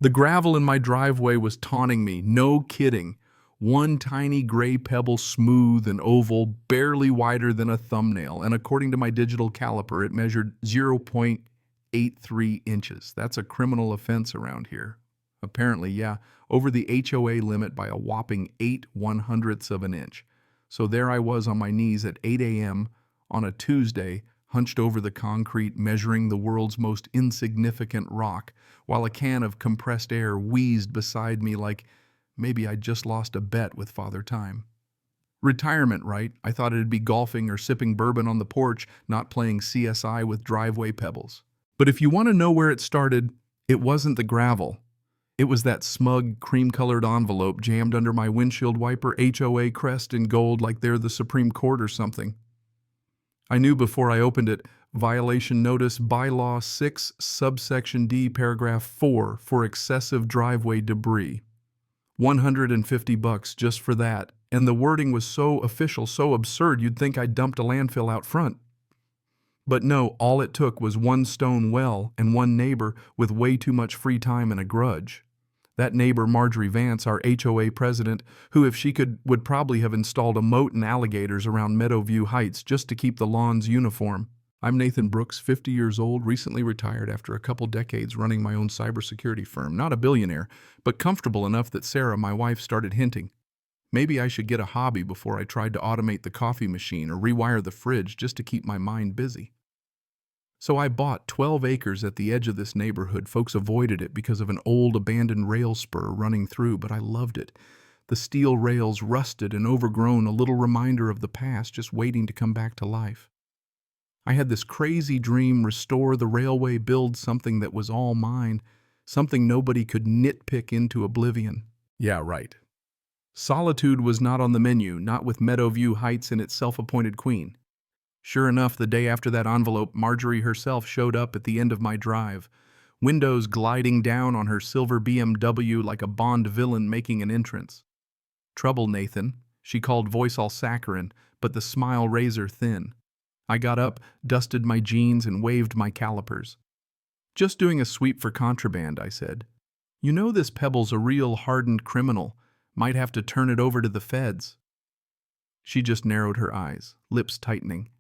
The gravel in my driveway was taunting me, no kidding. One tiny gray pebble, smooth and oval, barely wider than a thumbnail, and according to my digital caliper, it measured 0.83 inches. That's a criminal offense around here. Apparently, yeah, over the HOA limit by a whopping 8/100ths of an inch. So there I was on my knees at 8 a.m. on a Tuesday, hunched over the concrete, measuring the world's most insignificant rock, while a can of compressed air wheezed beside me like maybe I'd just lost a bet with Father Time. Retirement, right? I thought it'd be golfing or sipping bourbon on the porch, not playing CSI with driveway pebbles. But if you want to know where it started, it wasn't the gravel. It was that smug, cream-colored envelope jammed under my windshield wiper, HOA crest in gold like they're the Supreme Court or something. I knew before I opened it, violation notice bylaw 6 subsection D paragraph 4 for excessive driveway debris. $150 just for that, and the wording was so official, so absurd you'd think I dumped a landfill out front. But no, all it took was one stone well and one neighbor with way too much free time and a grudge. That neighbor, Marjorie Vance, our HOA president, who if she could would probably have installed a moat and alligators around Meadowview Heights just to keep the lawns uniform. I'm Nathan Brooks, 50 years old, recently retired after a couple decades running my own cybersecurity firm. Not a billionaire, but comfortable enough that Sarah, my wife, started hinting. Maybe I should get a hobby before I tried to automate the coffee machine or rewire the fridge just to keep my mind busy. So I bought 12 acres at the edge of this neighborhood. Folks avoided it because of an old abandoned rail spur running through, but I loved it. The steel rails, rusted and overgrown, a little reminder of the past just waiting to come back to life. I had this crazy dream: restore the railway, build something that was all mine, something nobody could nitpick into oblivion. Yeah, right. Solitude was not on the menu, not with Meadowview Heights and its self-appointed queen. Sure enough, the day after that envelope, Marjorie herself showed up at the end of my drive, windows gliding down on her silver BMW like a Bond villain making an entrance. "Trouble, Nathan," she called, voice all saccharine, but the smile razor thin. I got up, dusted my jeans, and waved my calipers. "Just doing a sweep for contraband," I said. "You know this pebble's a real hardened criminal. Might have to turn it over to the feds." She just narrowed her eyes, lips tightening.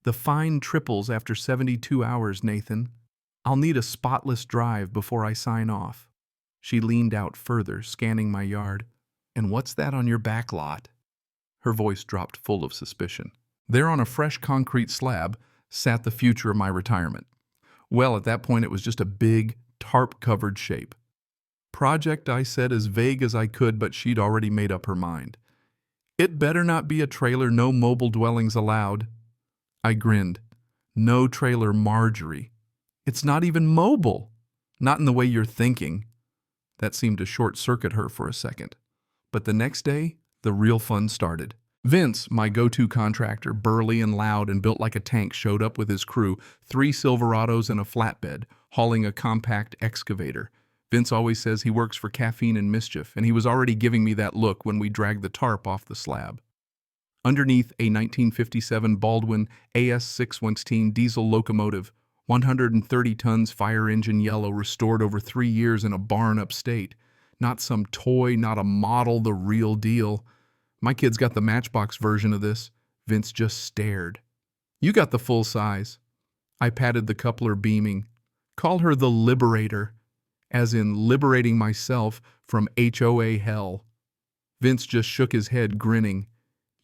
"The fine triples after 72 hours, Nathan. I'll need a spotless drive before I sign off." She leaned out further, scanning my yard. "And what's that on your back lot?" Her voice dropped, full of suspicion. There on a fresh concrete slab sat the future of my retirement. Well, at that point it was just a big, tarp-covered shape. "Project," I said, as vague as I could, but she'd already made up her mind. "It better not be a trailer, no mobile dwellings allowed." I grinned. "No trailer, Marjorie. It's not even mobile. Not in the way you're thinking." That seemed to short-circuit her for a second. But the next day, the real fun started. Vince, my go-to contractor, burly and loud and built like a tank, showed up with his crew, 3 Silverados and a flatbed, hauling a compact excavator. Vince always says he works for caffeine and mischief, and he was already giving me that look when we dragged the tarp off the slab. Underneath, a 1957 Baldwin AS616 diesel locomotive, 130 tons, fire engine yellow, restored over 3 years in a barn upstate. Not some toy, not a model, the real deal. My kids got the Matchbox version of this. Vince just stared. "You got the full size." I patted the coupler, beaming. "Call her the Liberator," as in liberating myself from HOA hell. Vince just shook his head, grinning.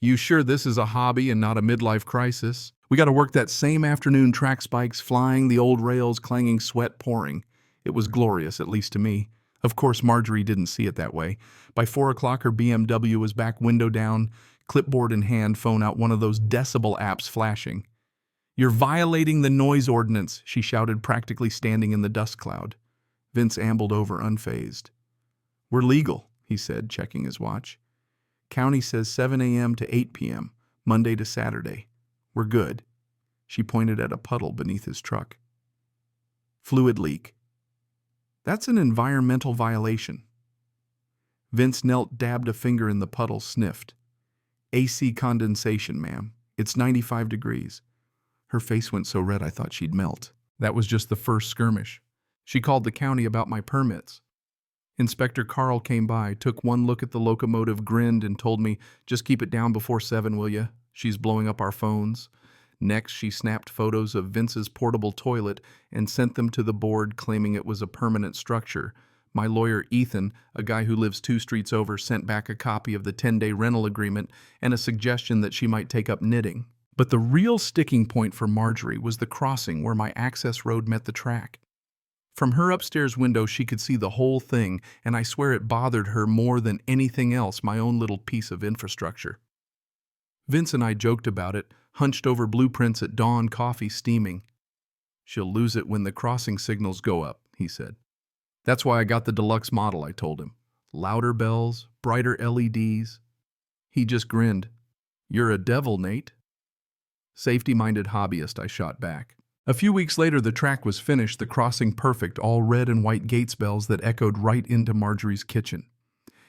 "You sure this is a hobby and not a midlife crisis? We got to work that same afternoon, track spikes flying, the old rails clanging, sweat pouring." It was glorious, at least to me. Of course, Marjorie didn't see it that way. By 4 o'clock, her BMW was back, window down, clipboard in hand, phone out, one of those decibel apps flashing. "You're violating the noise ordinance," she shouted, practically standing in the dust cloud. Vince ambled over, unfazed. "We're legal," he said, checking his watch. "County says 7 a.m. to 8 p.m., Monday to Saturday. We're good." She pointed at a puddle beneath his truck. "Fluid leak." "That's an environmental violation." Vince knelt, dabbed a finger in the puddle, sniffed. "AC condensation, ma'am. It's 95 degrees. Her face went so red I thought she'd melt. That was just the first skirmish. She called the county about my permits. Inspector Carl came by, took one look at the locomotive, grinned, and told me, "Just keep it down before 7, will ya? She's blowing up our phones." Next, she snapped photos of Vince's portable toilet and sent them to the board, claiming it was a permanent structure. My lawyer, Ethan, a guy who lives 2 streets over, sent back a copy of the 10-day rental agreement and a suggestion that she might take up knitting. But the real sticking point for Marjorie was the crossing where my access road met the track. From her upstairs window, she could see the whole thing, and I swear it bothered her more than anything else, my own little piece of infrastructure. Vince and I joked about it, hunched over blueprints at dawn, coffee steaming. "She'll lose it when the crossing signals go up," he said. "That's why I got the deluxe model," I told him. "Louder bells, brighter LEDs. He just grinned. "You're a devil, Nate." "Safety-minded hobbyist," I shot back. A few weeks later, the track was finished, the crossing perfect, all red and white Gates bells that echoed right into Marjorie's kitchen.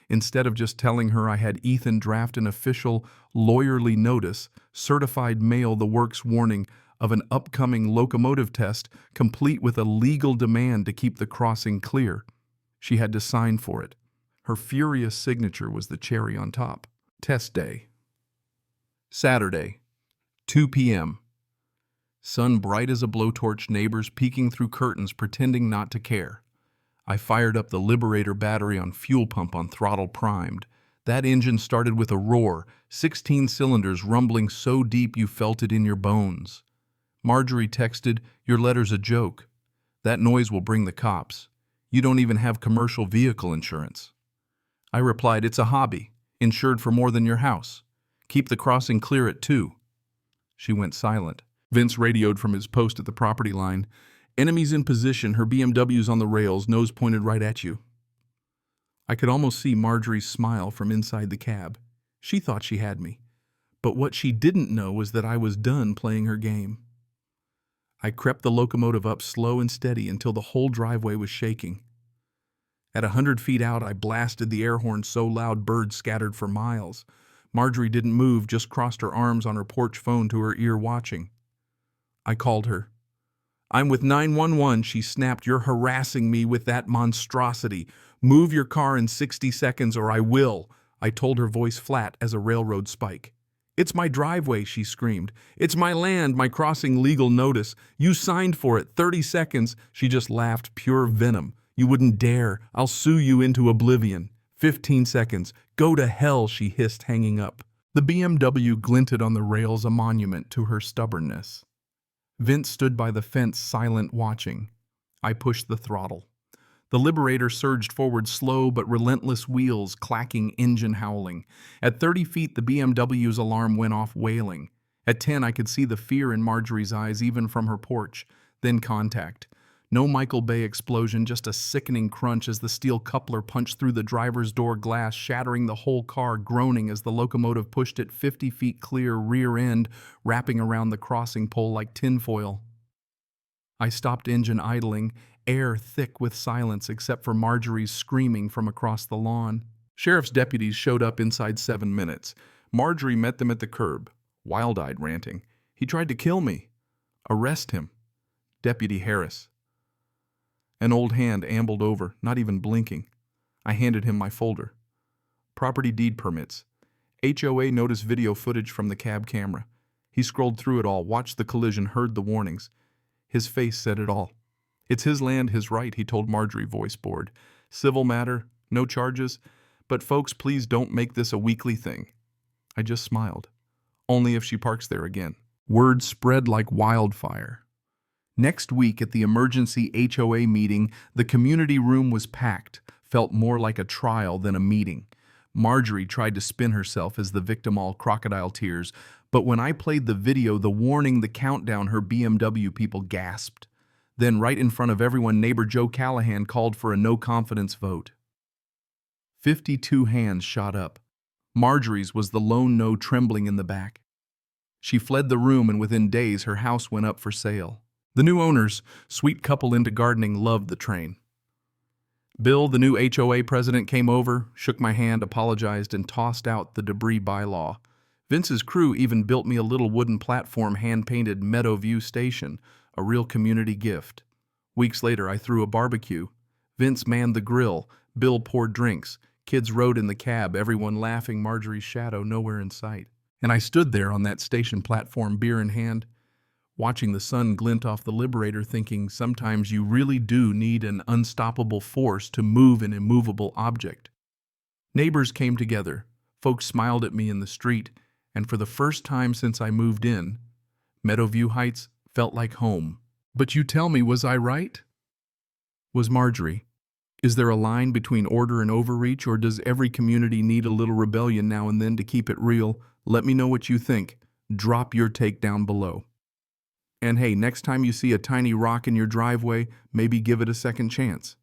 Instead of just telling her, I had Ethan draft an official, lawyerly notice, certified mail the works warning of an upcoming locomotive test, complete with a legal demand to keep the crossing clear. She had to sign for it. Her furious signature was the cherry on top. Test day. Saturday, 2 p.m. Sun bright as a blowtorch, neighbors peeking through curtains pretending not to care. I fired up the Liberator battery on fuel pump on throttle primed. That engine started with a roar, 16 cylinders rumbling so deep you felt it in your bones. Marjorie texted, "Your letter's a joke. That noise will bring the cops. You don't even have commercial vehicle insurance." I replied, "It's a hobby, insured for more than your house. Keep the crossing clear at 2. She went silent. Vince radioed from his post at the property line. "Enemies in position, her BMW's on the rails, nose pointed right at you." I could almost see Marjorie's smile from inside the cab. She thought she had me. But what she didn't know was that I was done playing her game. I crept the locomotive up slow and steady until the whole driveway was shaking. At 100 feet out, I blasted the air horn so loud birds scattered for miles. Marjorie didn't move, just crossed her arms on her porch phone to her ear, watching. I called her. "I'm with 911, she snapped. "You're harassing me with that monstrosity. Move your car in 60 seconds or I will," I told her, voice flat as a railroad spike. "It's my driveway," she screamed. "It's my land, my crossing legal notice. You signed for it. 30 seconds. She just laughed, pure venom. "You wouldn't dare. I'll sue you into oblivion." 15 seconds. "Go to hell," she hissed, hanging up. The BMW glinted on the rails, a monument to her stubbornness. Vince stood by the fence, silent, watching. I pushed the throttle. The Liberator surged forward, slow but relentless, wheels clacking, engine howling. At 30 feet, the BMW's alarm went off, wailing. At 10, I could see the fear in Marjorie's eyes, even from her porch. Then contact. No Michael Bay explosion, just a sickening crunch as the steel coupler punched through the driver's door glass, shattering the whole car, groaning as the locomotive pushed it 50 feet clear, rear end wrapping around the crossing pole like tinfoil. I stopped engine idling, air thick with silence except for Marjorie's screaming from across the lawn. Sheriff's deputies showed up inside 7 minutes. Marjorie met them at the curb, wild-eyed, ranting. "He tried to kill me." "Arrest him." "Deputy Harris." An old hand ambled over, not even blinking. I handed him my folder. Property deed permits. HOA notice video footage from the cab camera. He scrolled through it all, watched the collision, heard the warnings. His face said it all. "It's his land, his right," he told Marjorie, voice bored. "Civil matter, no charges, but folks, please don't make this a weekly thing." I just smiled. "Only if she parks there again." Word spread like wildfire. Next week at the emergency HOA meeting, the community room was packed, felt more like a trial than a meeting. Marjorie tried to spin herself as the victim, all crocodile tears, but when I played the video, the warning, the countdown, her BMW people gasped. Then, right in front of everyone, neighbor Joe Callahan called for a no-confidence vote. 52 hands shot up. Marjorie's was the lone no, trembling in the back. She fled the room, and within days her house went up for sale. The new owners, sweet couple into gardening, loved the train. Bill, the new HOA president, came over, shook my hand, apologized, and tossed out the debris bylaw. Vince's crew even built me a little wooden platform, hand-painted Meadowview Station, a real community gift. Weeks later, I threw a barbecue. Vince manned the grill, Bill poured drinks. Kids rode in the cab, everyone laughing, Marjorie's shadow nowhere in sight. And I stood there on that station platform, beer in hand, watching the sun glint off the Liberator, thinking sometimes you really do need an unstoppable force to move an immovable object. Neighbors came together. Folks smiled at me in the street, and for the first time since I moved in, Meadowview Heights felt like home. But you tell me, was I right? Was Marjorie? Is there a line between order and overreach, or does every community need a little rebellion now and then to keep it real? Let me know what you think. Drop your take down below. And hey, next time you see a tiny rock in your driveway, maybe give it a second chance.